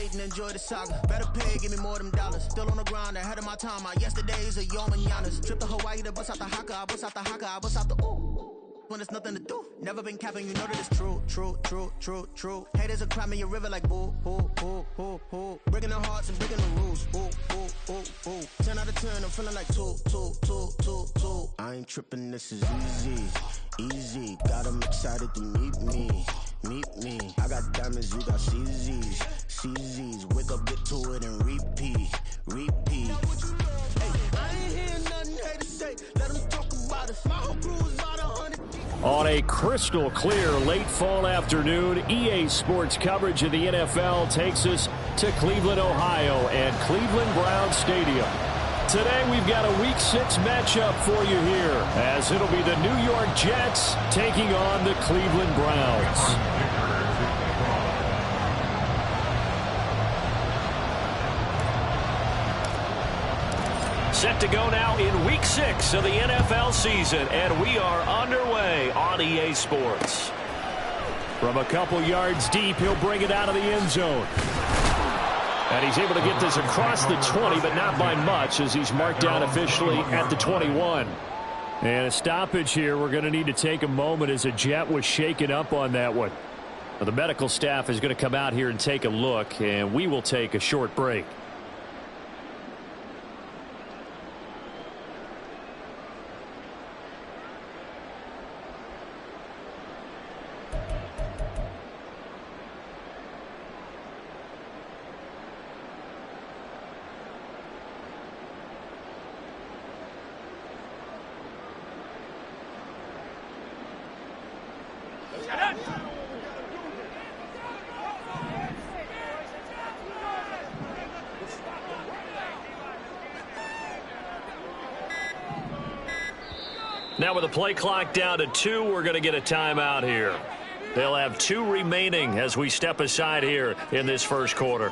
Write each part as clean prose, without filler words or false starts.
breathe and enjoy the saga. Better pay, give me more of them dollars. Still on the grind, ahead of my time. My yesterdays are your mananas. Trip to Hawaii to bust out the haka. I bust out the haka. I bust out the ooh. When there's nothing to do. Never been capping, you know that it's true, true, true, true, true. Haters are climbing your river like boo, boo, boo, boo, boo. Breaking their hearts and breaking the rules. Ooh, ooh, ooh, ooh. 10 out of 10, I'm feeling like 2, 2, 2, 2, 2. I ain't tripping, this is easy, easy. Got 'em excited to meet me, meet me. I got diamonds, you got CZs, CZs. Wake up, get to it and repeat, repeat. Hey, I ain't hearing nothing haters say. Let them talk about us. My whole crew is about 100. On a crystal clear late fall afternoon, EA Sports coverage of the NFL takes us to Cleveland, Ohio and Cleveland Browns Stadium. Today we've got a Week 6 matchup for you here, as it'll be the New York Jets taking on the Cleveland Browns. Set to go now in Week 6 of the NFL season, and we are underway on EA Sports. From a couple yards deep, he'll bring it out of the end zone. And he's able to get this across the 20, but not by much, as he's marked down officially at the 21. And a stoppage here. We're going to need to take a moment, as a Jet was shaken up on that one. Well, the medical staff is going to come out here and take a look, and we will take a short break. Now with the play clock down to 2, we're going to get a timeout here. They'll have 2 remaining as we step aside here in this first quarter.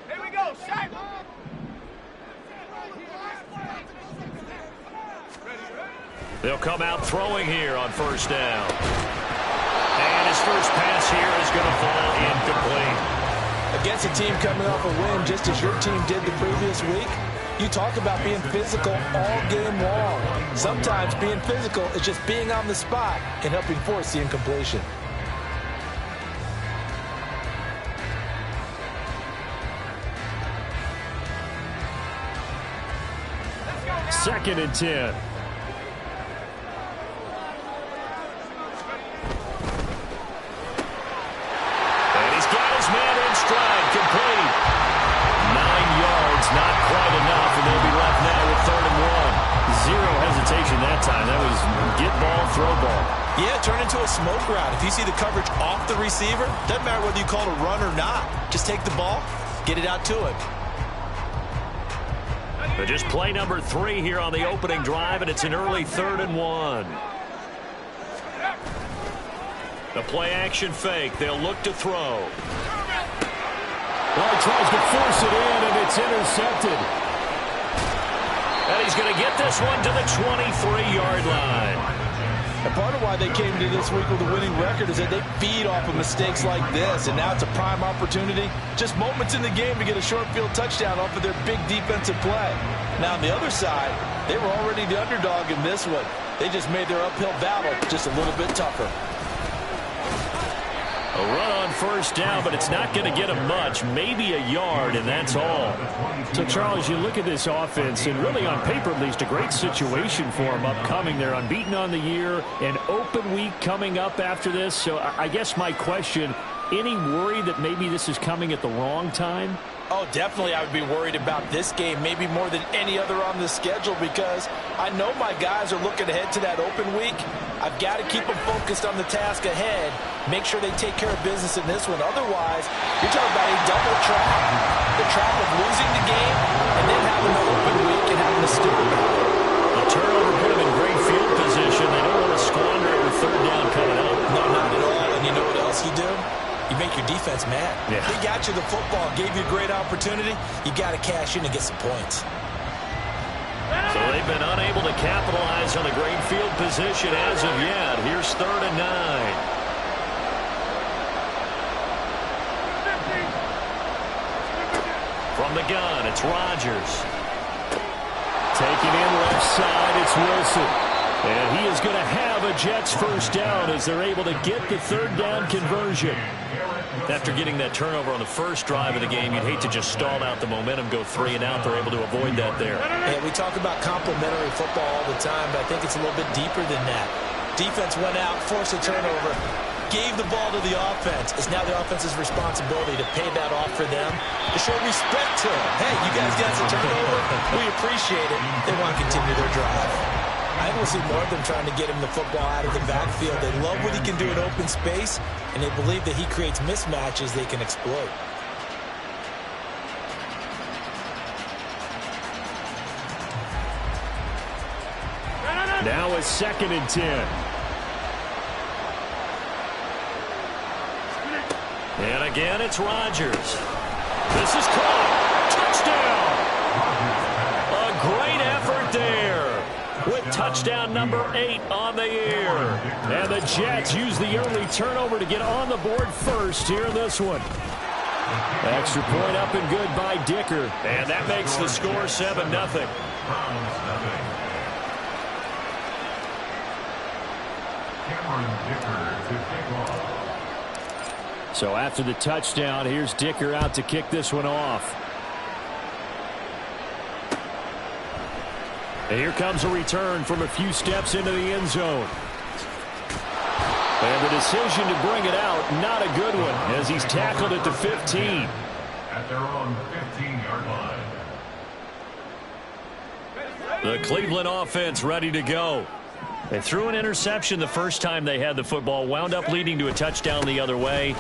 Here we go, Shaq. They'll come out throwing here on first down. And his first pass here is going to fall incomplete. Against a team coming off a win, just as your team did the previous week, you talk about being physical all game long. Sometimes being physical is just being on the spot and helping force the incompletion. Second and 10. Complete. 9 yards, not quite enough, and they'll be left now with 3rd and 1. Zero hesitation that time. That was get ball, throw ball. Yeah, turn into a smoke route. If you see the coverage off the receiver, doesn't matter whether you call it a run or not. Just take the ball, get it out to him. But just play number 3 here on the opening drive, and it's an early 3rd and 1. The play action fake. They'll look to throw. Well, he tries to force it in, and it's intercepted. And he's going to get this one to the 23-yard line. And part of why they came to this week with a winning record is that they feed off of mistakes like this, and now it's a prime opportunity. Just moments in the game to get a short field touchdown off of their big defensive play. Now, on the other side, they were already the underdog in this one. They just made their uphill battle just a little bit tougher. A run on first down, but it's not going to get him much, maybe a yard, and that's all. So, Charles, you look at this offense, and really on paper, at least, a great situation for them upcoming. They're unbeaten on the year, an open week coming up after this. So I guess my question, any worry that maybe this is coming at the wrong time? Oh, definitely I would be worried about this game, maybe more than any other on the schedule, because I know my guys are looking ahead to that open week. I've got to keep them focused on the task ahead, make sure they take care of business in this one. Otherwise, you're talking about a double trap. The trap of losing the game and then having an open week and having to stew about it. The turnover put them in great field position. They don't want to squander it with 3rd down coming up. No, not at all. And you know what else you do? You make your defense mad. Yeah. They got you the football, gave you a great opportunity. You got to cash in and get some points. So they've been unable to capitalize guys on the great field position as of yet. Here's 3rd and 9. From the gun, it's Rodgers. Taking in left side, it's Wilson. And he is going to have a Jets first down as they're able to get the 3rd down conversion. After getting that turnover on the first drive of the game, you'd hate to just stall out the momentum, go 3 and out. They're able to avoid that there. And we talk about complementary football all the time, but I think it's a little bit deeper than that. Defense went out, forced a turnover, gave the ball to the offense. It's now the offense's responsibility to pay that off for them, to show respect to them. Hey, you guys got some turnover. We appreciate it. They want to continue their drive. I think we'll see more of them trying to get him the football out of the backfield. They love what he can do in open space, and they believe that he creates mismatches they can exploit. Now it's 2nd and 10. And again, it's Rodgers. This is caught. Touchdown. A great effort there with touchdown number 8 on the year. And the Jets use the early turnover to get on the board first here in this one. Extra point up and good by Dicker. And that makes the score 7-0. So after the touchdown, here's Dicker out to kick this one off. And here comes a return from a few steps into the end zone. And the decision to bring it out, not a good one, as he's tackled at the 15. At their own 15-yard line. The Cleveland offense ready to go. They threw an interception the first time they had the football, wound up leading to a touchdown the other way.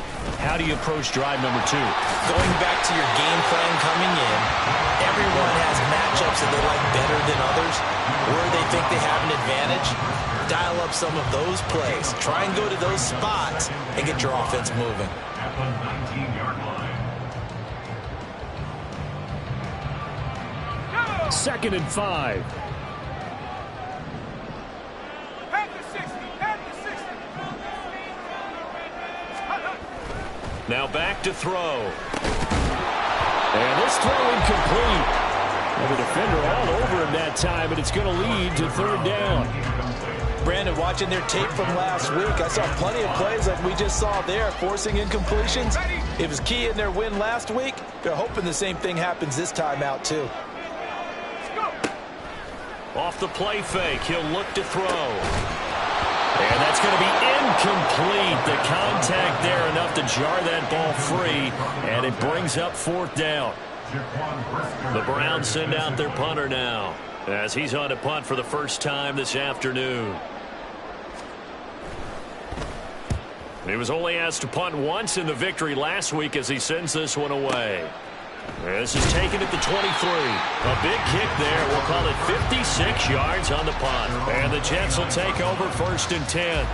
How do you approach drive number 2? Going back to your game plan coming in, everyone has matchups that they like better than others, where they think they have an advantage. Dial up some of those plays. Try and go to those spots and get your offense moving. At the 19-yard line. 2nd and 5. Now back to throw. And this throw incomplete. And the defender all over him that time, but it's going to lead to 3rd down. Brandon, watching their tape from last week, I saw plenty of plays like we just saw there, forcing incompletions. It was key in their win last week. They're hoping the same thing happens this time out, too. Off the play fake, he'll look to throw. And that's going to be incomplete. The contact there enough to jar that ball free, and it brings up 4th down. The Browns send out their punter now, as he's on to punt for the first time this afternoon. He was only asked to punt once in the victory last week as he sends this one away. This is taken at the 23. A big kick there. We'll call it 56 yards on the punt. And the Jets will take over 1st and 10.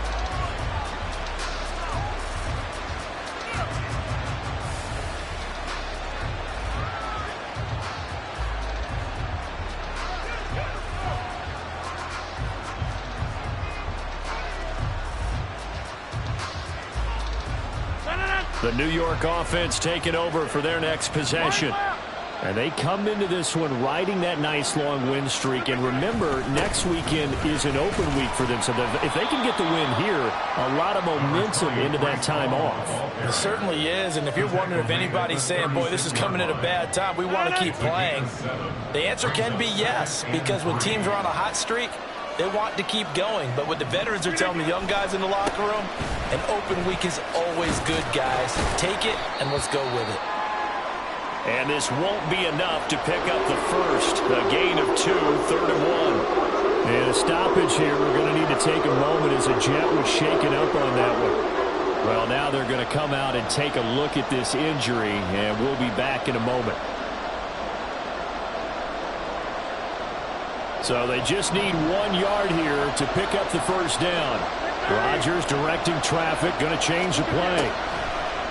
The New York offense taking over for their next possession. And they come into this one riding that nice long win streak. And remember, next weekend is an open week for them. So if they can get the win here, a lot of momentum into that time off. It certainly is. And if you're wondering if anybody's saying, boy, this is coming at a bad time, we want to keep playing, the answer can be yes. Because when teams are on a hot streak, they want to keep going. But what the veterans are telling the young guys in the locker room, an open week is always good, guys. Take it, and let's go with it. And this won't be enough to pick up the first. A gain of 2, 3rd and 1. And a stoppage here. We're going to need to take a moment as a Jet was shaken up on that one. Well, now they're going to come out and take a look at this injury, and we'll be back in a moment. So they just need 1 yard here to pick up the first down. Rodgers directing traffic, going to change the play.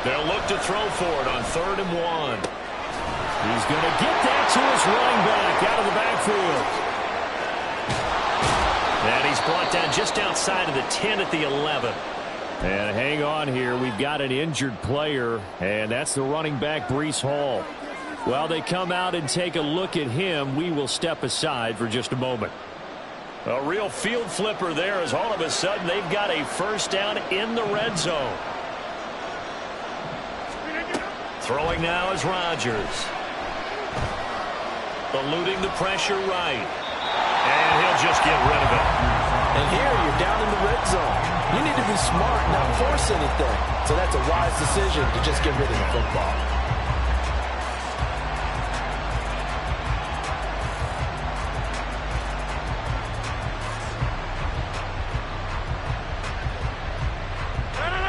They'll look to throw for it on 3rd and 1. He's going to get that to his running back out of the backfield. brought down just outside of the 10 at the 11. And hang on here. We've got an injured player, and that's the running back, Breece Hall. While they come out and take a look at him, we will step aside for just a moment. A real field flipper there as all of a sudden they've got a first down in the red zone. Throwing now is Rodgers. Eluding the pressure right. And he'll just get rid of it. And here you're down in the red zone. You need to be smart, not force anything. So that's a wise decision to just get rid of the football.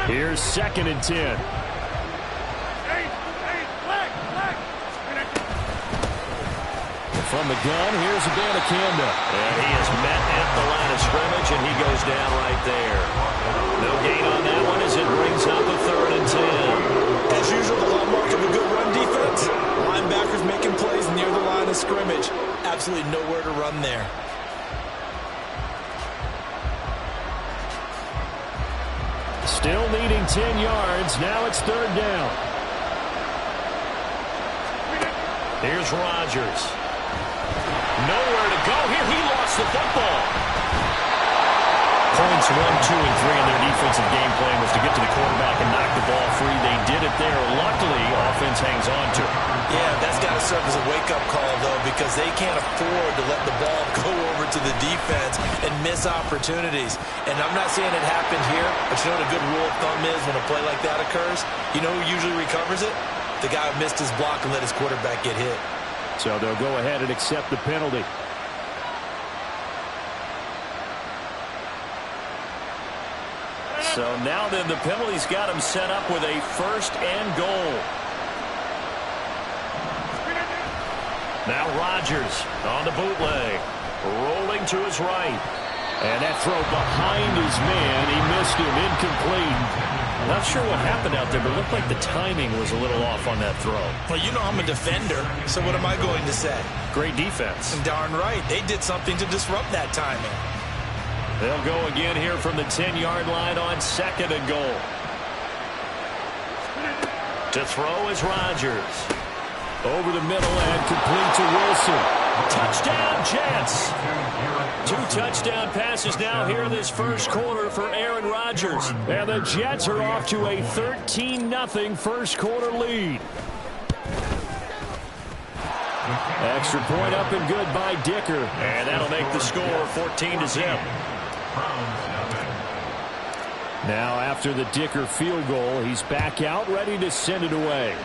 Here's 2nd and 10. From the gun, here's Abanikanda. And he is met at the line of scrimmage, and he goes down right there. No gain on that one as it brings up a 3rd and 10. As usual, the hallmark of a good run defense, linebackers making plays near the line of scrimmage. Absolutely nowhere to run there. Still needing 10 yards. Now it's 3rd down. Here's Rodgers. Nowhere to go here. He lost the football. Points 1, 2, and 3 in their defensive game plan was to get to the quarterback and knock the ball free. They did it there. Luckily, offense hangs on to it. Yeah, that's got to serve as a wake-up call, though, because they can't afford to let the ball go over to the defense and miss opportunities. And I'm not saying it happened here, but you know what a good rule of thumb is when a play like that occurs? You know who usually recovers it? The guy who missed his block and let his quarterback get hit. So they'll go ahead and accept the penalty. So now then the penalty's got him set up with a 1st and goal. Now Rodgers on the bootleg. Rolling to his right. And that throw behind his man. He missed him. Incomplete. Not sure what happened out there, but it looked like the timing was a little off on that throw. Well, you know I'm a defender, so what am I going to say? Great defense. Darn right. They did something to disrupt that timing. They'll go again here from the 10-yard line on 2nd and goal. To throw is Rodgers. Over the middle and complete to Wilson. Touchdown, Jets. 2 touchdown passes now here in this first quarter for Aaron Rodgers. And the Jets are off to a 13-0 first quarter lead. Extra point up and good by Dicker. And that'll make the score 14-0. Now after the Dicker field goal, he's back out ready to send it away.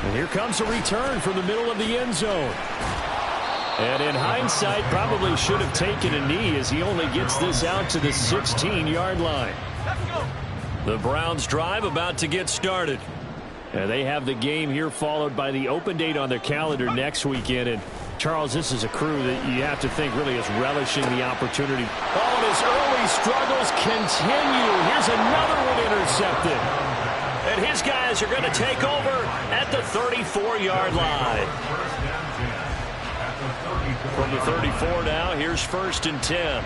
And here comes a return from the middle of the end zone. And in hindsight, probably should have taken a knee as he only gets this out to the 16-yard line. The Browns drive about to get started. And they have the game here followed by the open date on their calendar next weekend. And Charles, this is a crew that you have to think really is relishing the opportunity. Oh, and his early struggles continue. Here's another one intercepted. And his guys are going to take over at the 34-yard line. From the 34 now, here's 1st and 10.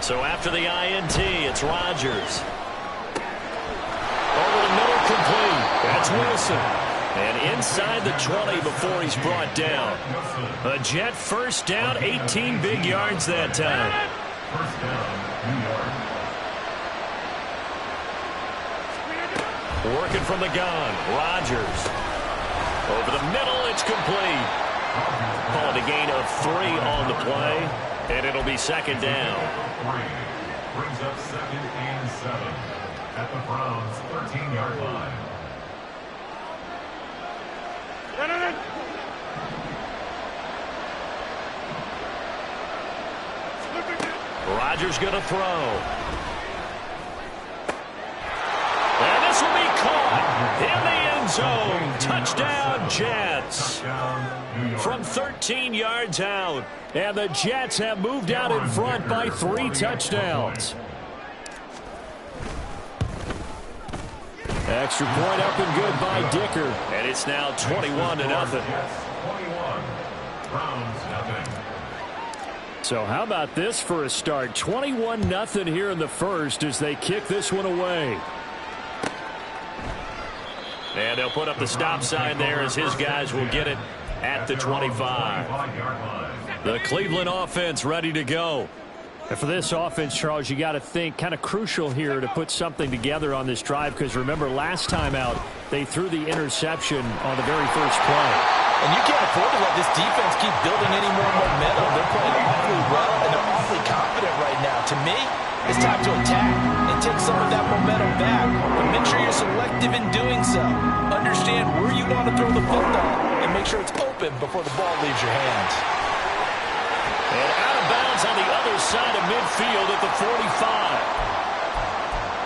So after the INT, it's Rodgers. Over the middle, complete. That's Wilson. And inside the 20 before he's brought down. A Jet first down, 18 big yards that time. First down, New York. Working from the gun, Rodgers. Over the middle, it's complete. Call it a gain of 3 on the play, and it'll be 2nd down. 3 brings up 2nd and 7 at the Browns' 13-yard line. Rodgers going to throw. And this will be caught in the end zone. Touchdown, Jets. From 13 yards out. And the Jets have moved out in front by 3 touchdowns. Extra point up and good by Dicker. And it's now 21-0. 21. Browns nothing. So how about this for a start? 21-0 here in the first as they kick this one away. And they'll put up the stop sign there as his guys will get it at the 25. The Cleveland offense ready to go. And for this offense, Charles, you got to think kind of crucial here to put something together on this drive, because remember last time out they threw the interception on the very first play. And you can't afford to let this defense keep building any more momentum. They're playing awfully well, and they're awfully confident right now. To me, it's time to attack and take some of that momentum back. But make sure you're selective in doing so. Understand where you want to throw the football, and make sure it's open before the ball leaves your hands. And out of bounds on the other side of midfield at the 45.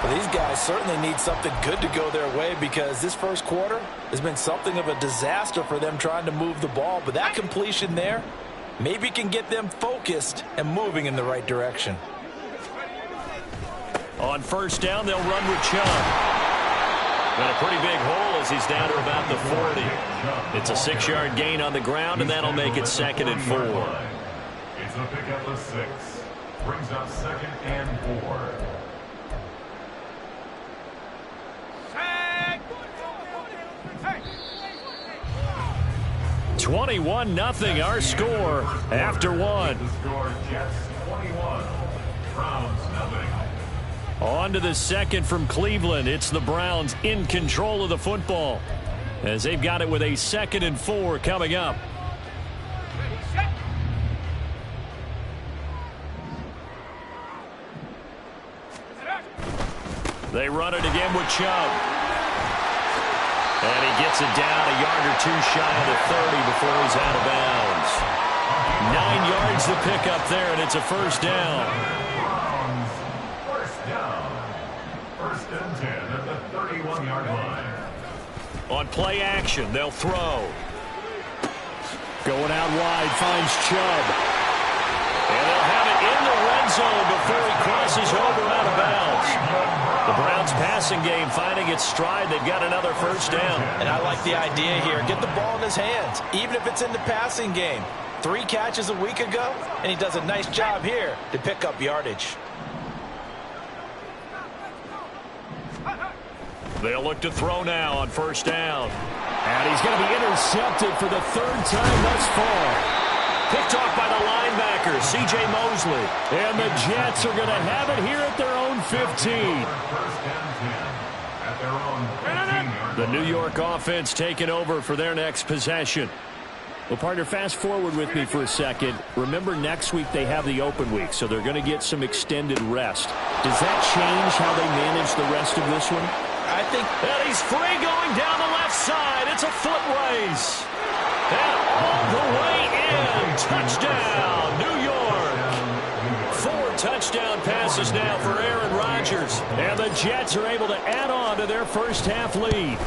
Well, these guys certainly need something good to go their way, because this first quarter has been something of a disaster for them trying to move the ball. But that completion there maybe can get them focused and moving in the right direction. On first down, they'll run with Chubb. Got a pretty big hole as he's down to about the 40. It's a 6-yard gain on the ground, and that'll make it 2nd and 4. It's a pickup of 6. Brings up 2nd and 4. 21-0 our score after one. The score, Jets 21. Browns nothing. On to the second from Cleveland. It's the Browns in control of the football as they've got it with a 2nd and 4 coming up. They run it again with Chubb. And he gets it down a yard or two shy of the 30 before he's out of bounds. 9 yards to pick up there, and it's a first down. First down. 1st and 10 at the 31-yard line. On play action, they'll throw. Going out wide, finds Chubb. And they'll have it in the red zone before he crosses over out of bounds. The Browns passing game finding its stride. They've got another first down. And I like the idea here. Get the ball in his hands, even if it's in the passing game. 3 catches a week ago, and he does a nice job here to pick up yardage. They'll look to throw now on first down. And he's going to be intercepted for the 3rd time thus far. Picked off by the linebacker, C.J. Mosley. And the Jets are going to have it here at their own 15. 1st and 10 at their own 15-yard line. The New York offense taking over for their next possession. Well, partner, fast forward with me for a second. Remember, next week they have the open week, so they're going to get some extended rest. Does that change how they manage the rest of this one? I think And he's free going down the left side. It's a foot race. And all the way in. Touchdown, New York. 4 touchdown passes now for Aaron Rodgers. And the Jets are able to add on to their first half lead.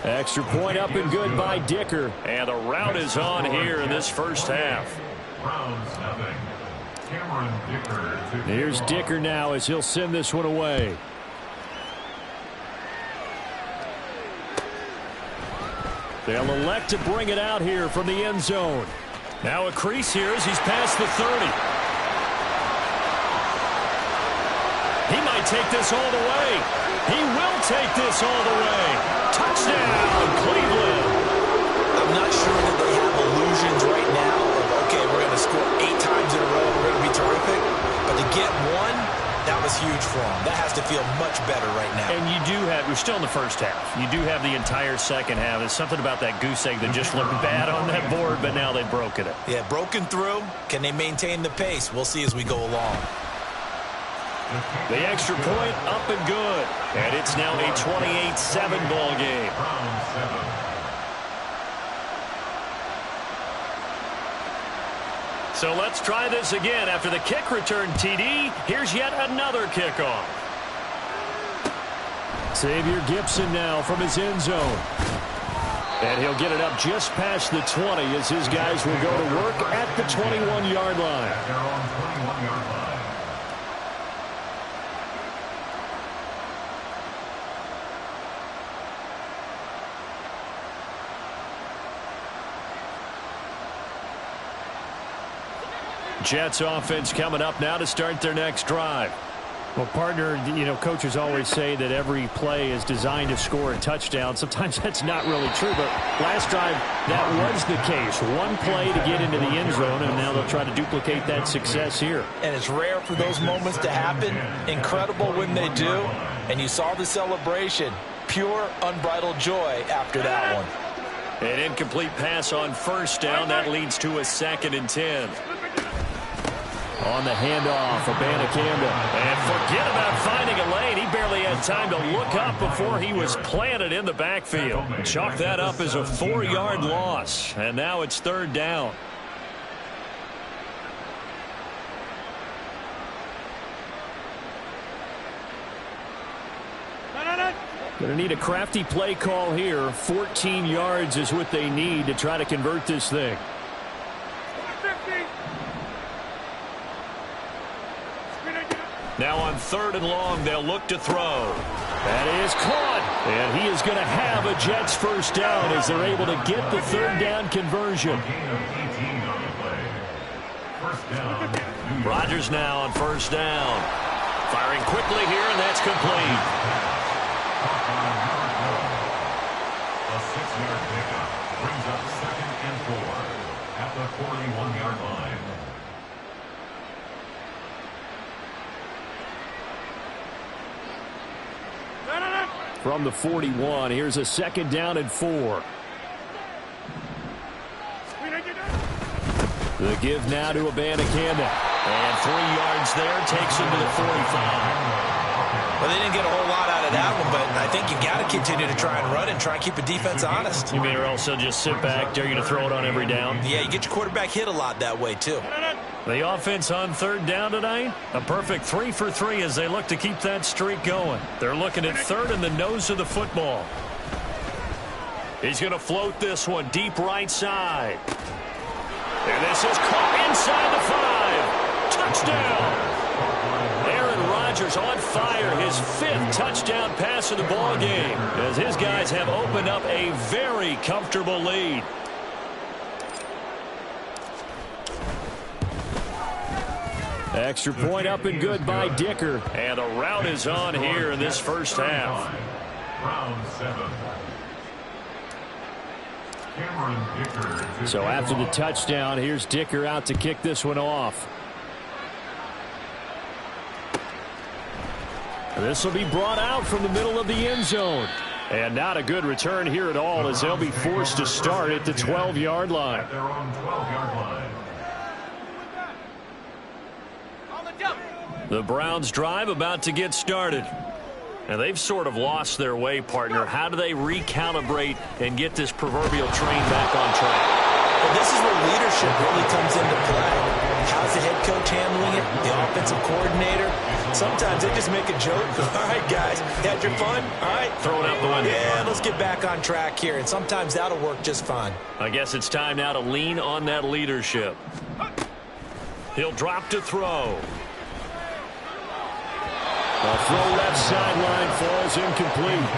Extra point up and good by Dicker. And the route is on here in this first half. Browns nothing. Cameron Dicker. Here's Dicker now as he'll send this one away. They'll elect to bring it out here from the end zone. Now a crease here as he's past the 30. He might take this all the way. He will take this all the way. Touchdown, Cleveland. I'm not sure that they have illusions right now of, okay, we're going to score 8 times in a row, we're going to be terrific. But to get one, that was huge for them. That has to feel much better right now. And you do have, we're still in the first half. You do have the entire second half. There's something about that goose egg that just looked bad on that board, but now they've broken it. Yeah, broken through. Can they maintain the pace? We'll see as we go along. The extra point up and good. And it's now a 28-7 ball game. Browns 7. So let's try this again. After the kick return TD, here's yet another kickoff. Xavier Gipson now from his end zone. And he'll get it up just past the 20 as his guys will go to work at the 21-yard line. At their own 21-yard line. Jets offense coming up now to start their next drive. Well, partner, coaches always say that every play is designed to score a touchdown. Sometimes that's not really true, but last drive, that was the case. One play to get into the end zone, and now they'll try to duplicate that success here. And it's rare for those moments to happen. Incredible when they do. And you saw the celebration. Pure, unbridled joy after that one. An incomplete pass on first down. That leads to a 2nd and 10. On the handoff, Abanikanda. And forget about finding a lane. He barely had time to look up before he was planted in the backfield. Chalk that up as a 4-yard loss. And now it's 3rd down. Going to need a crafty play call here. 14 yards is what they need to try to convert this thing. Now on 3rd and long, they'll look to throw. That is caught. And he is going to have a Jets first down as they're able to get the 3rd down conversion. Rodgers now on 1st down. Firing quickly here, and that's complete. A 6-yard pickup brings up 2nd and 4 at the 41-yard line. From the 41, here's a 2nd down and 4. The give now to Abanikanda. And 3 yards there takes him to the 45. Well, they didn't get a whole lot out of that one, but I think you got to continue to try and run and try and keep the defense honest. You mean or else they'll just sit back, dare you to throw it on every down? Yeah, you get your quarterback hit a lot that way, too. The offense on 3rd down tonight, a perfect 3 for 3 as they look to keep that streak going. They're looking at 3rd in the nose of the football. He's going to float this one deep right side. And this is caught inside the 5. Touchdown! Aaron Rodgers on fire, his 5th touchdown pass of the ball game, as his guys have opened up a very comfortable lead. Extra point up and good by Dicker. And the route is on here in this first half. Round 7. Cameron Dicker. So after the touchdown, here's Dicker out to kick this one off. This will be brought out from the middle of the end zone. And not a good return here at all as they'll be forced to start at the 12-yard line. At their own 12-yard line. The Browns drive about to get started. And they've sort of lost their way, partner. How do they recalibrate and get this proverbial train back on track? Well, this is where leadership really comes into play. How's the head coach handling it? The offensive coordinator? Sometimes they just make a joke. All right, guys, had your fun? All right. Throw it out the window. Yeah, let's get back on track here. And sometimes that'll work just fine. I guess it's time now to lean on that leadership. He'll drop to throw. The throw left sideline falls incomplete.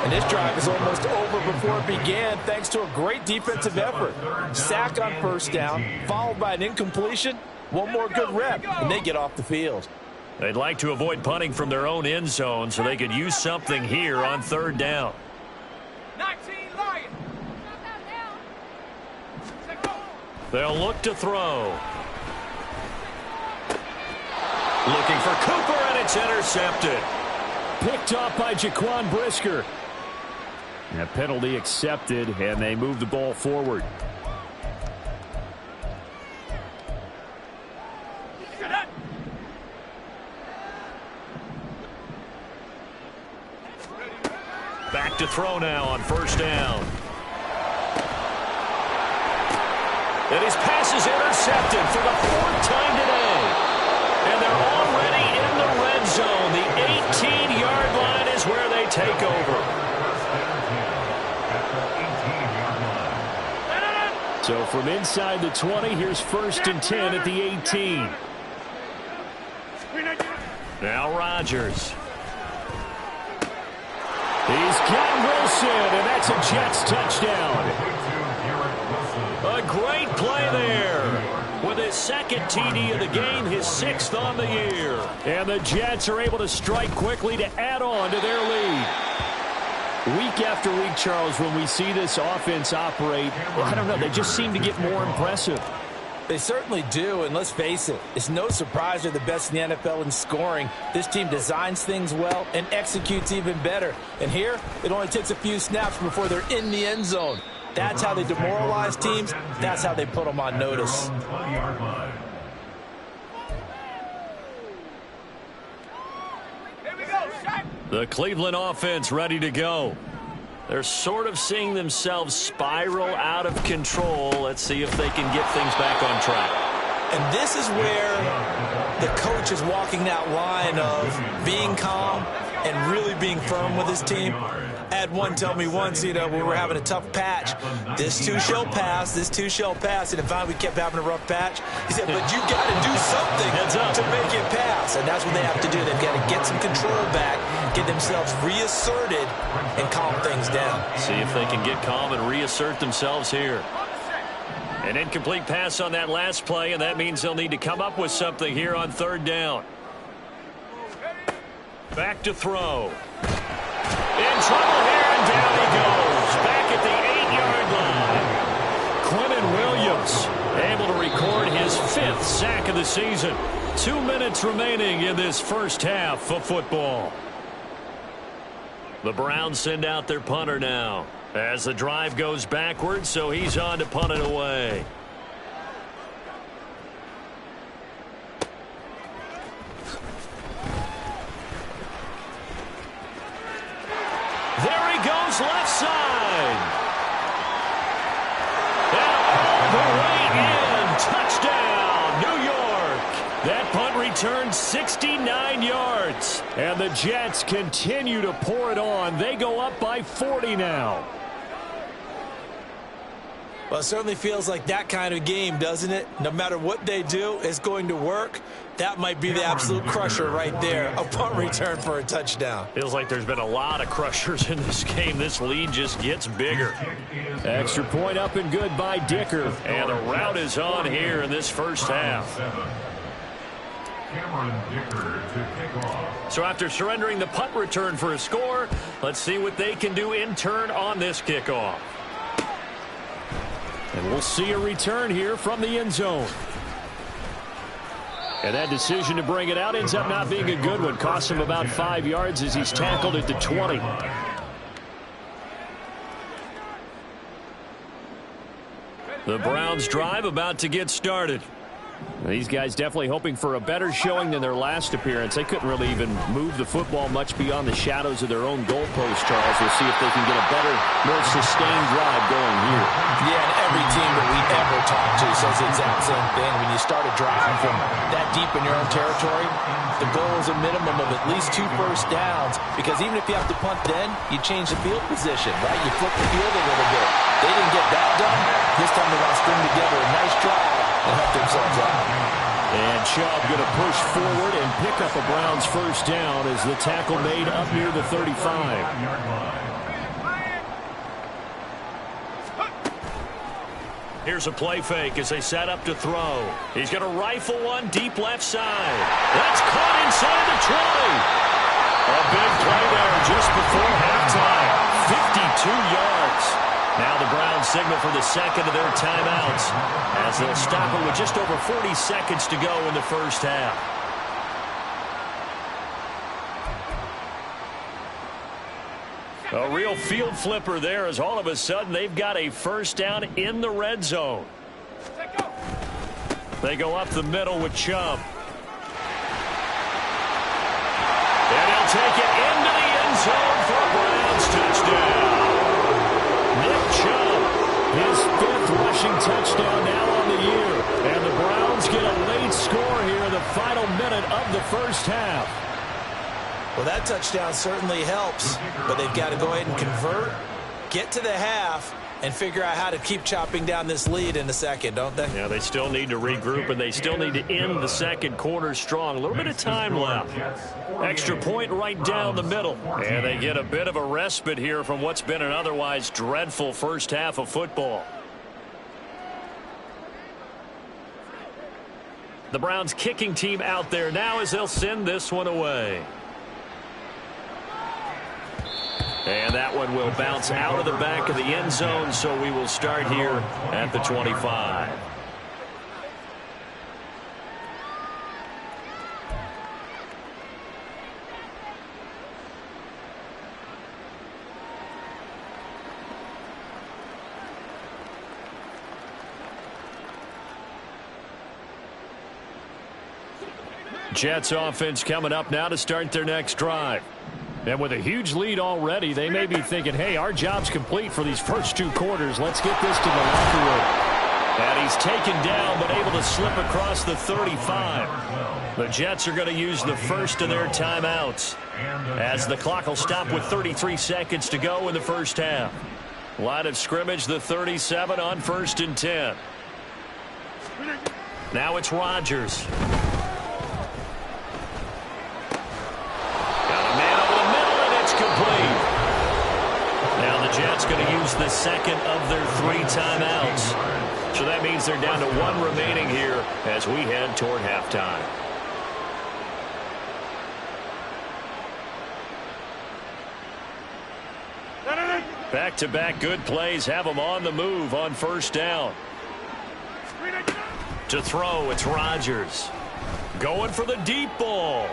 And this drive is almost over before it began thanks to a great defensive effort. Sack on first down, followed by an incompletion. One more good rep, and they get off the field. They'd like to avoid punting from their own end zone so they could use something here on 3rd down. 19 Lions. They'll look to throw. Looking for Cooper, and it's intercepted. Picked off by Jaquan Brisker. And a penalty accepted, and they move the ball forward. Back to throw now on 1st down. And his pass is intercepted for the 4th time today. And they're already in the red zone. The 18-yard line is where they take over. So from inside the 20, here's 1st and 10 at the 18. Now Rodgers. He's got Wilson, and that's a Jets touchdown. A great play there. with his second TD of the game, his 6th on the year. And the Jets are able to strike quickly to add on to their lead. Week after week, Charles, when we see this offense operate, I don't know, they just seem to get more impressive. They certainly do, and let's face it, it's no surprise they're the best in the NFL in scoring. This team designs things well and executes even better. And here, it only takes a few snaps before they're in the end zone. That's how they demoralize teams. That's how they put them on notice. The Cleveland offense ready to go. They're sort of seeing themselves spiral out of control. Let's see if they can get things back on track. And this is where the coach is walking that line of being calm and really being firm with his team. I had one tell me once, when we were having a tough patch, this too shall pass, this too shall pass. And finally we kept having a rough patch. He said, but you got to do something to make it pass. And that's what they have to do. They've got to get some control back, get themselves reasserted, and calm things down. See if they can get calm and reassert themselves here. An incomplete pass on that last play, and that means they'll need to come up with something here on 3rd down. Back to throw. In trouble here, and down he goes. Back at the 8-yard line. Quinnen Williams able to record his 5th sack of the season. 2 minutes remaining in this first half of football. The Browns send out their punter now as the drive goes backwards, so he's on to punt it away. There he goes, left side. And all the way in. Touchdown, New York. That punt returned 69 yards. And the Jets continue to pour it on. They go up by 40 now. Well, it certainly feels like that kind of game, doesn't it? No matter what they do, it's going to work. That might be the absolute crusher right there. A punt return for a touchdown. Feels like there's been a lot of crushers in this game. This lead just gets bigger. Extra point up and good by Dicker. And the route is on here in this first half. So after surrendering the punt return for a score, let's see what they can do in turn on this kickoff. And we'll see a return here from the end zone. And that decision to bring it out ends up not being a good one. Costs him about 5 yards as he's tackled at the 20. The Browns drive about to get started. These guys definitely hoping for a better showing than their last appearance. They couldn't really even move the football much beyond the shadows of their own goalpost, Charles. We'll see if they can get a better, more sustained drive going here. Yeah, and every team that we ever talk to says the exact same thing. When you start a drive from that deep in your own territory, the goal is a minimum of at least 2 first downs, because even if you have to punt then, you change the field position, right? You flip the field a little bit. They didn't get that done. This time they want to string together a nice drive and help themselves out. And Chubb going to push forward and pick up a Browns first down as the tackle made up near the 35. Here's a play fake as they set up to throw. He's going to rifle one deep left side. That's caught inside the 20. A big play there just before halftime. 52 yards. Now the Browns signal for the second of their timeouts as they'll stop it with just over 40 seconds to go in the first half. A real field flipper there as all of a sudden they've got a first down in the red zone. They go up the middle with Chubb. And he'll take it into the end zone for a Browns touchdown. Nick Chubb, his 5th rushing touchdown now on the year. And the Browns get a late score here in the final minute of the first half. Well, that touchdown certainly helps, but they've got to go ahead and convert, get to the half, and figure out how to keep chopping down this lead in the second, don't they? Yeah, they still need to regroup, and they still need to end the second quarter strong. A little bit of time left. Extra point right down the middle. And they get a bit of a respite here from what's been an otherwise dreadful first half of football. The Browns kicking team out there now as they'll send this one away. And that one will bounce out of the back of the end zone, so we will start here at the 25. Jets offense coming up now to start their next drive. And with a huge lead already, they may be thinking, hey, our job's complete for these first 2 quarters. Let's get this to the locker room. And he's taken down but able to slip across the 35. The Jets are going to use the first of their timeouts as the clock will stop with 33 seconds to go in the first half. Line of scrimmage, the 37 on 1st and 10. Now it's Rodgers. Complete. Now the Jets going to use the second of their 3 timeouts. So that means they're down to 1 remaining here as we head toward halftime. Back-to-back good plays have them on the move on 1st down. To throw, it's Rodgers. Going for the deep ball.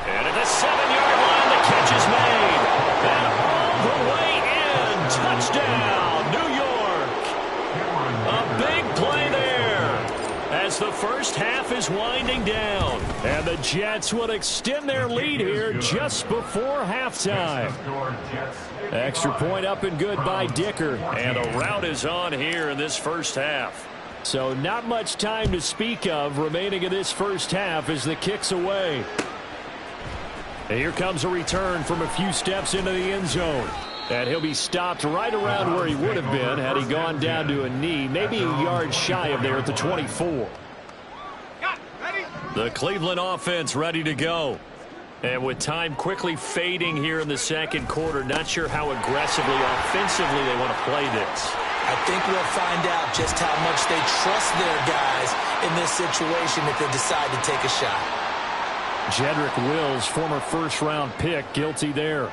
And at the 7-yard line, the catch is made. And all the way in. Touchdown, New York. A big play there as the first half is winding down. And the Jets will extend their lead here just before halftime. Extra point up and good by Dicker. And a rout is on here in this first half. So not much time to speak of remaining in this first half as the kick's away. And here comes a return from a few steps into the end zone. And he'll be stopped right around where he would have been had he gone down to a knee, maybe a yard shy of there at the 24. The Cleveland offense ready to go. And with time quickly fading here in the second quarter, not sure how aggressively, offensively they want to play this. I think we'll find out just how much they trust their guys in this situation if they decide to take a shot. Jedrick Wills, former first-round pick, guilty there.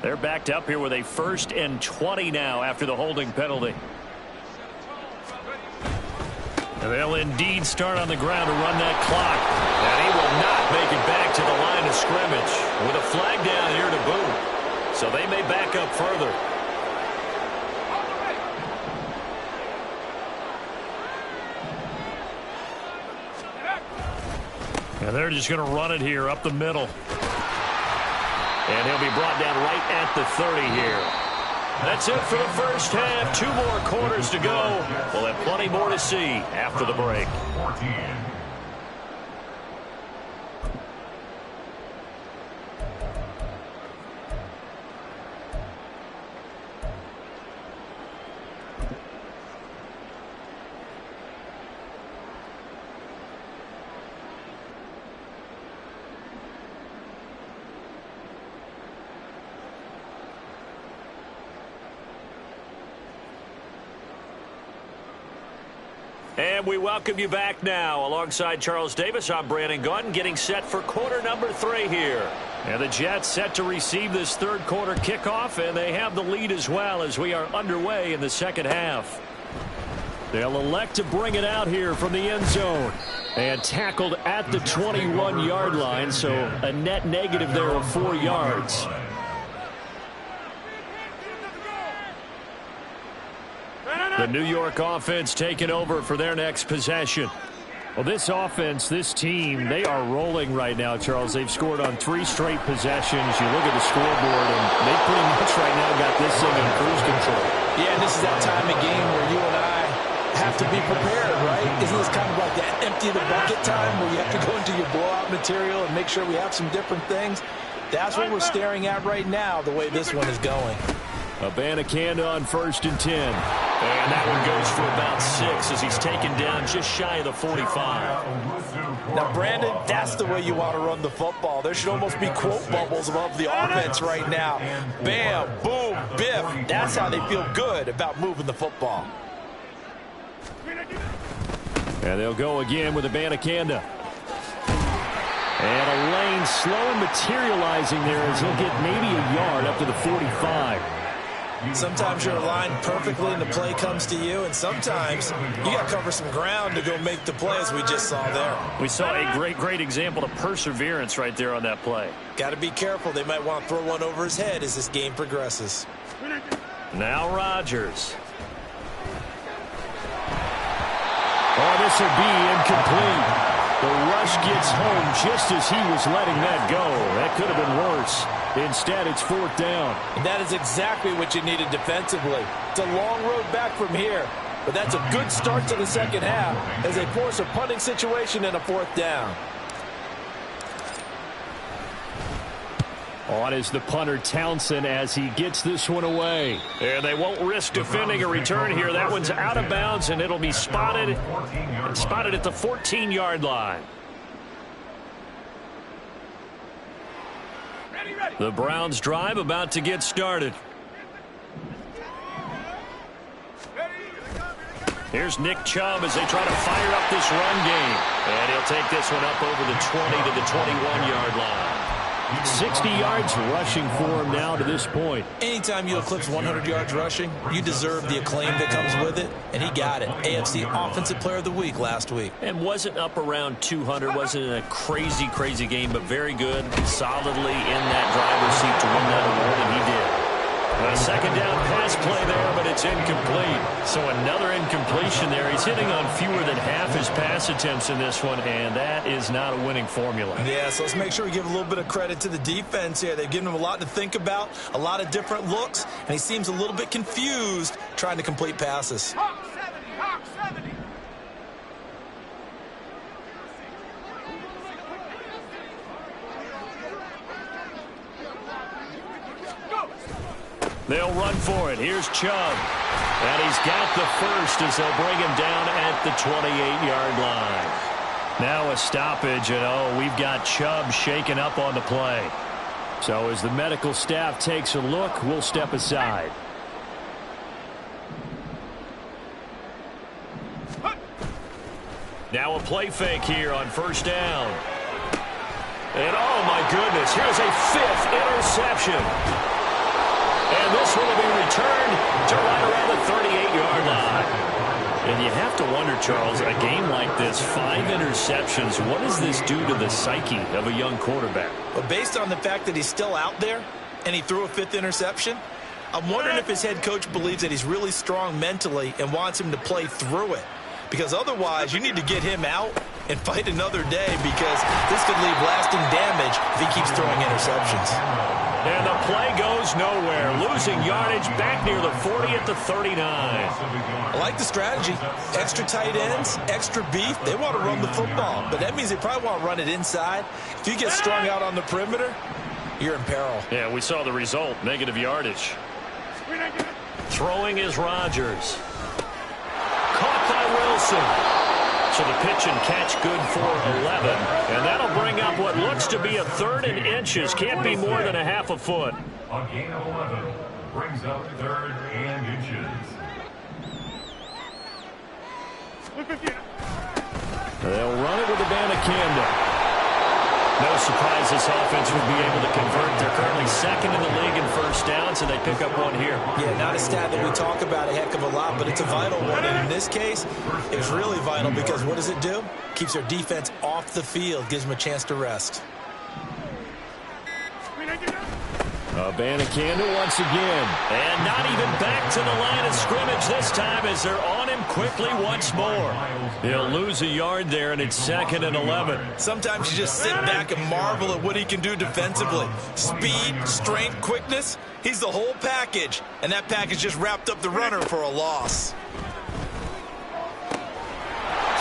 They're backed up here with a 1st and 20 now after the holding penalty. And they'll indeed start on the ground to run that clock. And he will not make it back to the line of scrimmage with a flag down here to boot. So they may back up further. And they're just going to run it here up the middle. And he'll be brought down right at the 30 here. That's it for the first half. 2 more quarters to go. We'll have plenty more to see after the break. 14. And we welcome you back now. Alongside Charles Davis, I'm Brandon Gaudin, getting set for quarter number 3 here. And the Jets set to receive this 3rd quarter kickoff, and they have the lead as well as we are underway in the second half. They'll elect to bring it out here from the end zone. And tackled at the 21-yard line, so a net negative there of 4 yards. The New York offense taking over for their next possession. Well, this offense, this team, they are rolling right now, Charles. They've scored on 3 straight possessions. You look at the scoreboard, and they pretty much right now got this thing in cruise control. Yeah, and this is that time of game where you and I have to be prepared, right? Isn't this kind of like that empty the bucket time where you have to go into your blowout material and make sure we have some different things? That's what we're staring at right now, the way this one is going. Abanikanda on 1st and 10. And that one goes for about 6 as he's taken down just shy of the 45. Now, Brandon, that's the way you want to run the football. There should almost be quote bubbles above the offense right now. Bam, boom, biff. That's how they feel good about moving the football. And they'll go again with Abanikanda. And a lane slow and materializing there as he'll get maybe a yard up to the 45. Sometimes you're aligned perfectly and the play comes to you, and sometimes you got to cover some ground to go make the play, as we just saw there. We saw a great example of perseverance right there on that play. Got to be careful. They might want to throw one over his head as this game progresses. Now Rodgers. Oh, this will be incomplete. The rush gets home just as he was letting that go. That could have been worse. Instead, it's 4th down. And that is exactly what you needed defensively. It's a long road back from here, but that's a good start to the second half as they force a punting situation and a 4th down. On is the punter Townsend as he gets this one away. And they won't risk defending a return here. That one's out of bounds, and it'll be spotted at the 14-yard line. The Browns drive about to get started. Here's Nick Chubb as they try to fire up this run game. And he'll take this one up over the 20 to the 21-yard line. 60 yards rushing for him now to this point. Anytime you eclipse 100 yards rushing, you deserve the acclaim that comes with it, and he got it. AFC Offensive Player of the Week last week. And wasn't up around 200, wasn't in a crazy game, but very good, solidly in that driver's seat to win that award, and he did. A second down pass play there, but it's incomplete. So another incompletion there. He's hitting on fewer than half his pass attempts in this one, and that is not a winning formula. Yeah, so let's make sure we give a little bit of credit to the defense here. They've given him a lot to think about, a lot of different looks, and he seems a little bit confused trying to complete passes. Hawk 70, Hawk 70. They'll run for it. Here's Chubb. And he's got the first as they'll bring him down at the 28-yard line. Now a stoppage, and we've got Chubb shaken up on the play. So as the medical staff takes a look, we'll step aside. Now a play fake here on 1st down. And oh my goodness, here's a 5th interception. And this one will be returned to right around the 38-yard line. And you have to wonder, Charles, a game like this, 5 interceptions, what does this do to the psyche of a young quarterback? But based on the fact that he's still out there and he threw a 5th interception, I'm wondering if his head coach believes that he's really strong mentally and wants him to play through it. Because otherwise, you need to get him out and fight another day, because this could leave lasting damage if he keeps throwing interceptions. And the play goes nowhere. Losing yardage back near the 40 at the 39. I like the strategy. Extra tight ends, extra beef. They want to run the football, but that means they probably want to run it inside. If you get strung out on the perimeter, you're in peril. Yeah, we saw the result. Negative yardage. Throwing is Rodgers. Caught by Wilson. So the pitch and catch good for 11. And that'll bring up what looks to be a 3rd and inches. Can't be more than a half a foot. A gain of 11 brings up 3rd and inches. They'll run it with Abanikanda. No surprise this offense would be able to convert. They're currently 2nd in the league in 1st downs, and they pick up one here. Yeah, not a stat that we talk about a heck of a lot, but it's a vital one. And in this case, it's really vital because what does it do? Keeps their defense off the field, gives them a chance to rest. Abanikanda once again. And not even back to the line of scrimmage this time as they're on him quickly once more. He'll lose a yard there, and it's 2nd and 11. Sometimes you just sit back and marvel at what he can do defensively. Speed, strength, quickness, he's the whole package. And that package just wrapped up the runner for a loss. To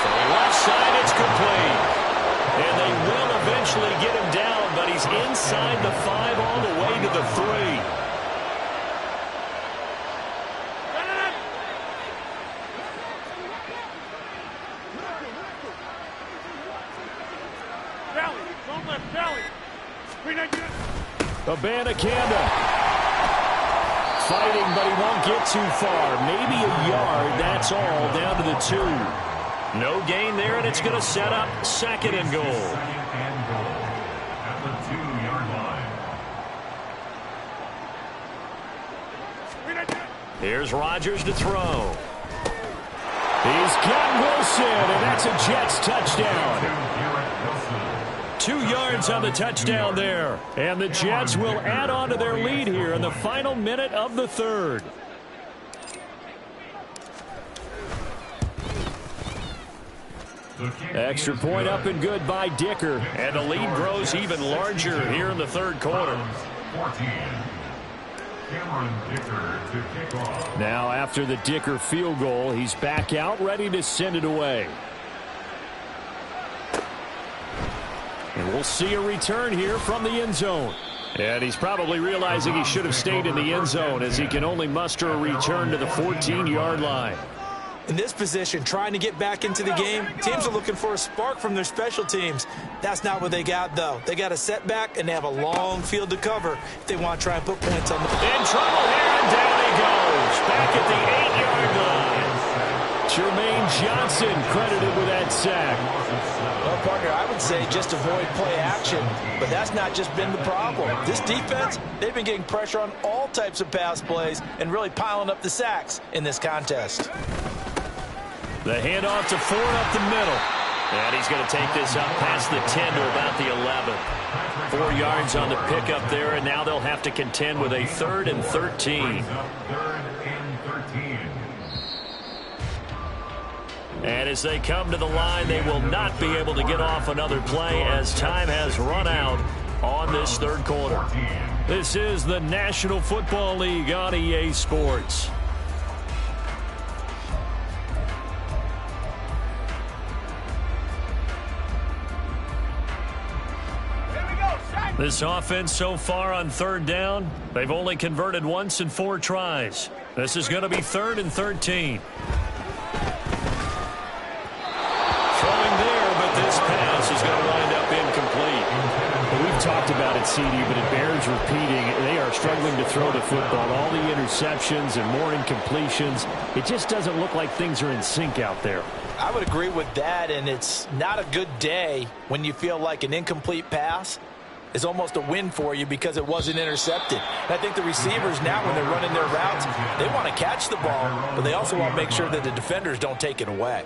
the left side, it's complete. And they will eventually get him down, but he's inside the 5 all the way to the 3. Abanikanda fighting, but he won't get too far. Maybe a yard, that's all, down to the 2. No gain there, and it's going to set up 2nd and goal. 2nd and goal at the 2-yard line. Here's Rodgers to throw. He's got Wilson, and that's a Jets touchdown. 2 yards on the touchdown there. And the Jets will add on to their lead here in the final minute of the 3rd. Extra point up and good by Dicker. And the lead grows even larger here in the 3rd quarter. 14. Cameron Dicker to kick off. Now after the Dicker field goal, he's back out ready to send it away. And we'll see a return here from the end zone. And he's probably realizing he should have stayed in the end zone as he can only muster a return to the 14-yard line. In this position, trying to get back into the game, teams are looking for a spark from their special teams. That's not what they got, though. They got a setback, and they have a long field to cover if they want to try and put points on the board. In trouble here, and down he goes. Back at the 8-yard line. Jermaine Johnson credited with that sack. Well, partner, I would say just avoid play action, but that's not just been the problem. This defense, they've been getting pressure on all types of pass plays and really piling up the sacks in this contest. The handoff to Ford up the middle. And he's going to take this up past the 10 to about the 11. 4 yards on the pickup there, and now they'll have to contend with a 3rd and 13. 3rd and 13. And as they come to the line, they will not be able to get off another play as time has run out on this 3rd quarter. This is the National Football League on EA Sports. This offense so far on 3rd down, they've only converted once in 4 tries. This is going to be 3rd and 13. Throwing there, but this pass is going to wind up incomplete. Well, we've talked about it, CD, but it bears repeating. They are struggling to throw the football. All the interceptions and more incompletions. It just doesn't look like things are in sync out there. I would agree with that, and it's not a good day when you feel like an incomplete pass is almost a win for you because it wasn't intercepted. And I think the receivers now, when they're running their routes, they want to catch the ball, but they also want to make sure that the defenders don't take it away.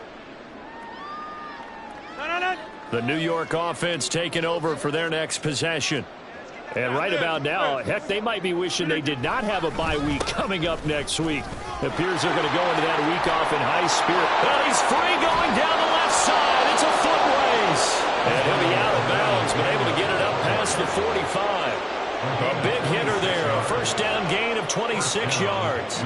The New York offense taking over for their next possession. And right about now, heck, they might be wishing they did not have a bye week coming up next week. It appears they're going to go into that week off in high spirit. Well, he's free going down the left side. It's a foot race. And he'll be out of bounds, but able to get it up past the 45. A big hitter there. A 1st down gain of 26 yards.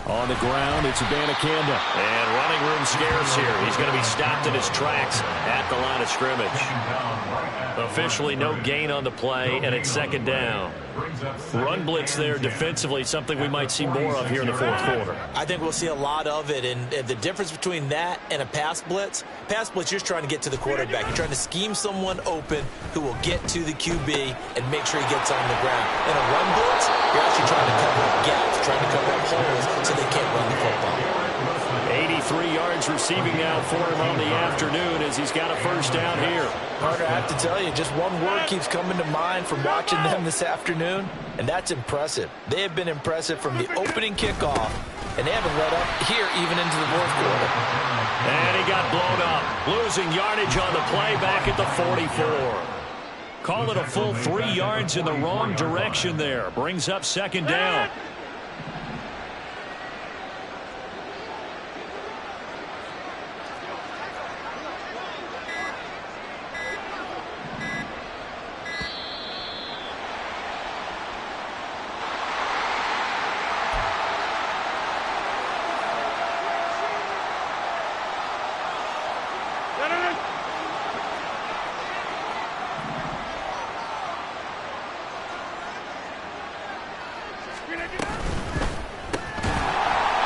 On the ground, it's Abanikanda. And running room scarce here. He's going to be stopped in his tracks at the line of scrimmage. Officially no gain on the play, and it's 2nd down. Run blitz there defensively, something we might see more of here in the 4th quarter. I think we'll see a lot of it, and the difference between that and a pass blitz, you're just trying to get to the quarterback. You're trying to scheme someone open who will get to the QB and make sure he gets on the ground. In a run blitz, you're actually trying to cover up gaps, trying to cover up holes so they can't run the football. 83 yards receiving now for him on the afternoon as he's got a 1st down here. Carter, I have to tell you, just one word keeps coming to mind from watching them this afternoon, and that's impressive. They have been impressive from the opening kickoff, and they haven't let up here even into the 4th quarter. And he got blown up, losing yardage on the play back at the 44. Call it a full 3 yards in the wrong direction there. Brings up 2nd down.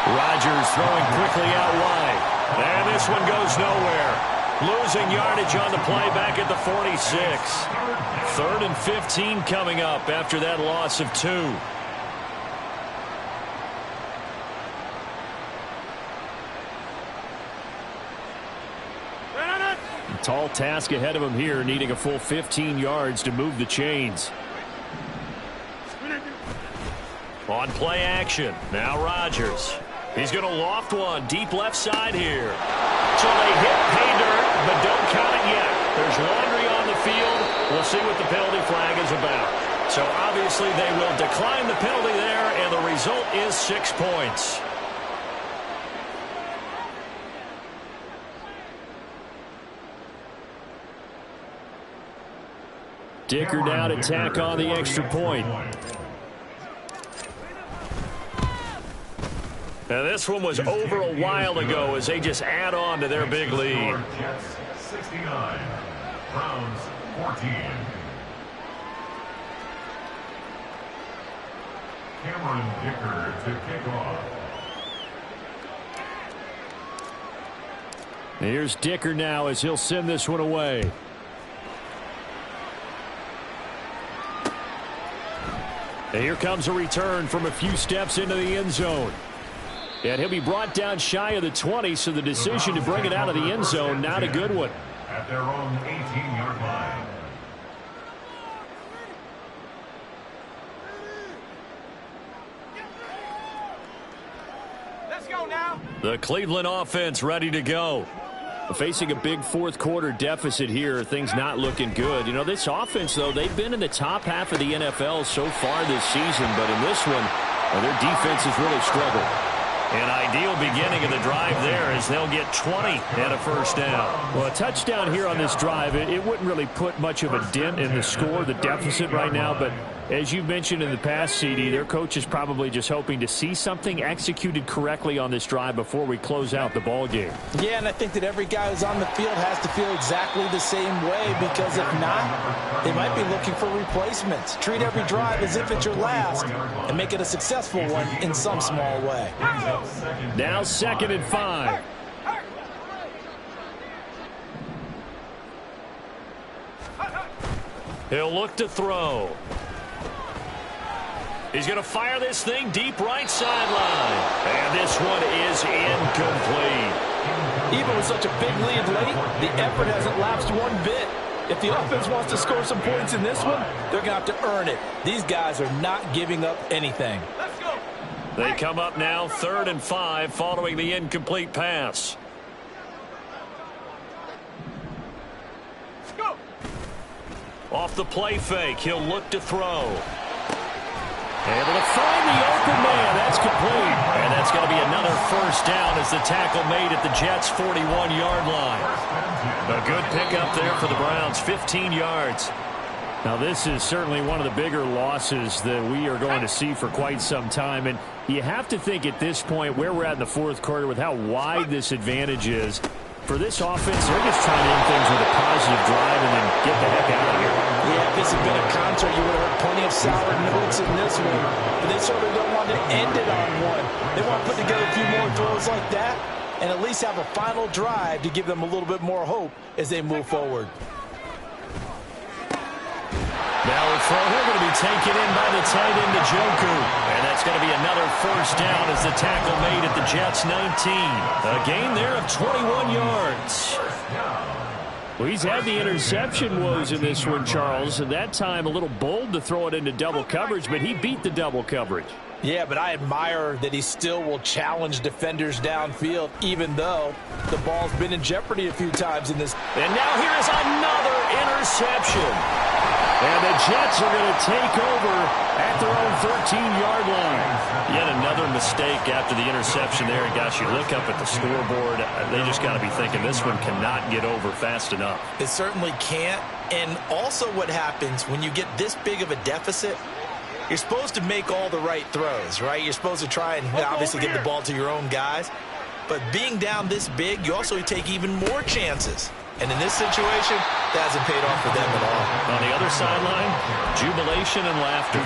Rodgers throwing quickly out wide. And this one goes nowhere. Losing yardage on the play back at the 46. 3rd and 15 coming up after that loss of 2. Tall task ahead of him here, needing a full 15 yards to move the chains. On play action, now Rodgers. He's going to loft one deep left side here. So they hit pay dirt, but don't count it yet. There's laundry on the field. We'll see what the penalty flag is about. So obviously they will decline the penalty there, and the result is 6 points. Dicker now to tack on the extra point. Now this one was over a while ago as they just add on to their big lead. Jets 69, Browns 14. Cameron Dicker to kick off. Here's Dicker now as he'll send this one away. And here comes a return from a few steps into the end zone. And he'll be brought down shy of the 20, so the decision to bring it out of the end zone, not a good one. At their own 18-yard line. Let's go now. The Cleveland offense ready to go. Facing a big fourth quarter deficit here, things not looking good. You know, this offense, though, they've been in the top half of the NFL so far this season, but in this one, their defense has really struggled. An ideal beginning of the drive there as they'll get 20 and a first down. Well, a touchdown here on this drive, it wouldn't really put much of a dent in the score, the deficit right now, but as you mentioned in the past, CD, their coach is probably just hoping to see something executed correctly on this drive before we close out the ball game. Yeah, and I think that every guy who's on the field has to feel exactly the same way, because if not, they might be looking for replacements. Treat every drive as if it's your last and make it a successful one in some small way. Now 2nd and 5. He'll look to throw. He's going to fire this thing deep right sideline. And this one is incomplete. Even with such a big lead late, the effort hasn't lapsed one bit. If the offense wants to score some points in this one, they're going to have to earn it. These guys are not giving up anything. Let's go. They come up now 3rd and 5 following the incomplete pass. Let's go. Off the play fake, he'll look to throw. Able to find the open man. That's complete. And that's going to be another first down as the tackle made at the Jets' 41-yard line. A good pickup there for the Browns, 15 yards. Now, this is certainly one of the bigger losses that we are going to see for quite some time. And you have to think at this point where we're at in the fourth quarter with how wide this advantage is. For this offense, they're just trying to end things with a positive drive and then get the heck out of here. Yeah, if this had been a concert, you would have heard plenty of sour notes in this one. But they sort of don't want to end it on one. They want to put together a few more throws like that and at least have a final drive to give them a little bit more hope as they move forward. Now a throw here going to be taken in by the tight end Njoku. And that's going to be another first down as the tackle made at the Jets' 19. A gain there of 21 yards. Well, he's had the interception woes in this one, Charles, and that time a little bold to throw it into double coverage, but he beat the double coverage. Yeah, but I admire that he still will challenge defenders downfield, even though the ball's been in jeopardy a few times in this. And now here is another interception. And the Jets are going to take over at their own 13-yard line. Yet another mistake after the interception there. And gosh, you look up at the scoreboard, they just got to be thinking this one cannot get over fast enough. It certainly can't. And also what happens when you get this big of a deficit, you're supposed to make all the right throws, right? You're supposed to try and obviously get the ball to your own guys. But being down this big, you also take even more chances. And in this situation, that hasn't paid off for them at all. On the other sideline, jubilation and laughter.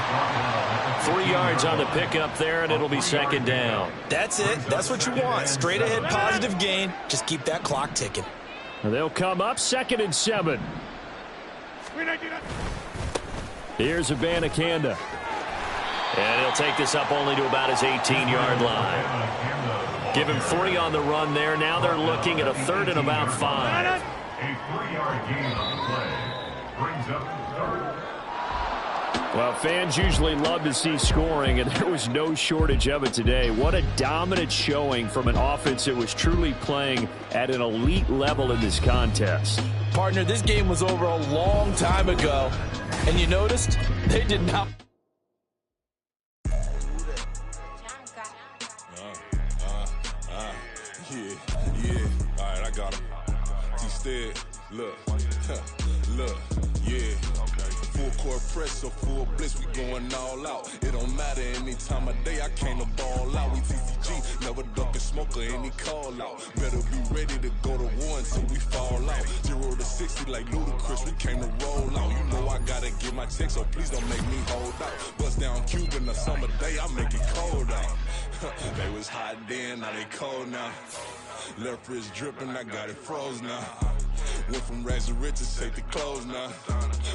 3 yards on the pickup there, and it'll be second down. That's it. That's what you want. Straight ahead, positive gain. Just keep that clock ticking. They'll come up 2nd and 7. Here's Abanikanda. And he'll take this up only to about his 18-yard line. Give him 3 on the run there. Now they're looking at a 3rd and about 5. A 3-yard gain on the play. Brings up third. Well, fans usually love to see scoring, and there was no shortage of it today. What a dominant showing from an offense that was truly playing at an elite level in this contest. Partner, this game was over a long time ago, and you noticed they did not. Yeah, all right, I got him. Instead, look, yeah. Full court press, so full blitz, we going all out. It don't matter any time of day, I came to ball out. We TCG, never duck a smoker, any call out. Better be ready to go to war until we fall out. 0 to 60 like Ludacris, we came to roll out. You know I gotta get my check, so please don't make me hold out. Bust down Cuban, a summer day, I make it cold out. They was hot then, now they cold now. Left wrist dripping, I got it froze now. Went from rags to riches, take the clothes now.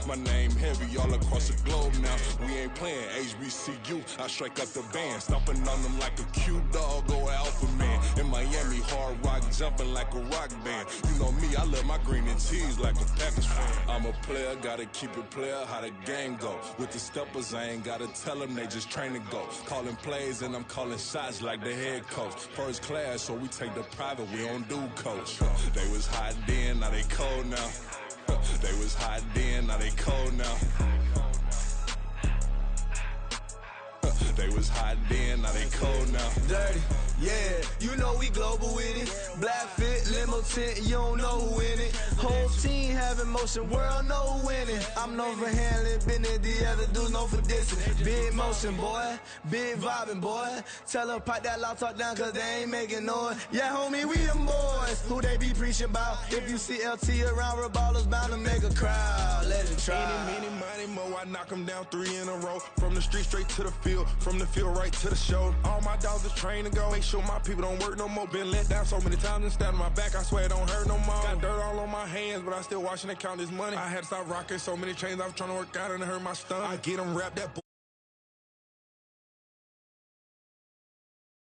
My name heavy all across the globe now. We ain't playing HBCU, I strike up the band. Stomping on them like a cute dog or alpha man. In Miami, hard rock jumping like a rock band. You know me, I love my green and cheese like a Packers fan. I'm a player, gotta keep it player, how the game go. With the steppers, I ain't gotta tell them, they just train to go. Calling plays and I'm calling shots like the head coach. First class, so we take the private, we don't do coach. They was hot then, now they cold now. They was hot then, now they cold now. They was hot then, now they cold now. Dirty, yeah, you know we global with it. Black fit, limo tint, you don't know who in it. Whole team having motion, world know who winning. I'm known for handling business, the other dudes known for dissing. Big motion, boy, big vibing, boy. Tell them pipe that loud talk down, cause they ain't making noise. Yeah, homie, we them boys, who they be preaching about. If you see LT around, Reballo's bound to make a crowd. Let it try. Eeny, meeny, miny, mo, I knock them down 3 in a row. From the street straight to the field, from the field right to the show. All my dogs are trained to go. Make sure my people don't work no more. Been let down so many times and stabbed my back. I swear it don't hurt no more. Got dirt all on my hands, but I still washing and count this money. I had to stop rocking so many chains. I was trying to work out and it hurt my stomach. I get them wrapped that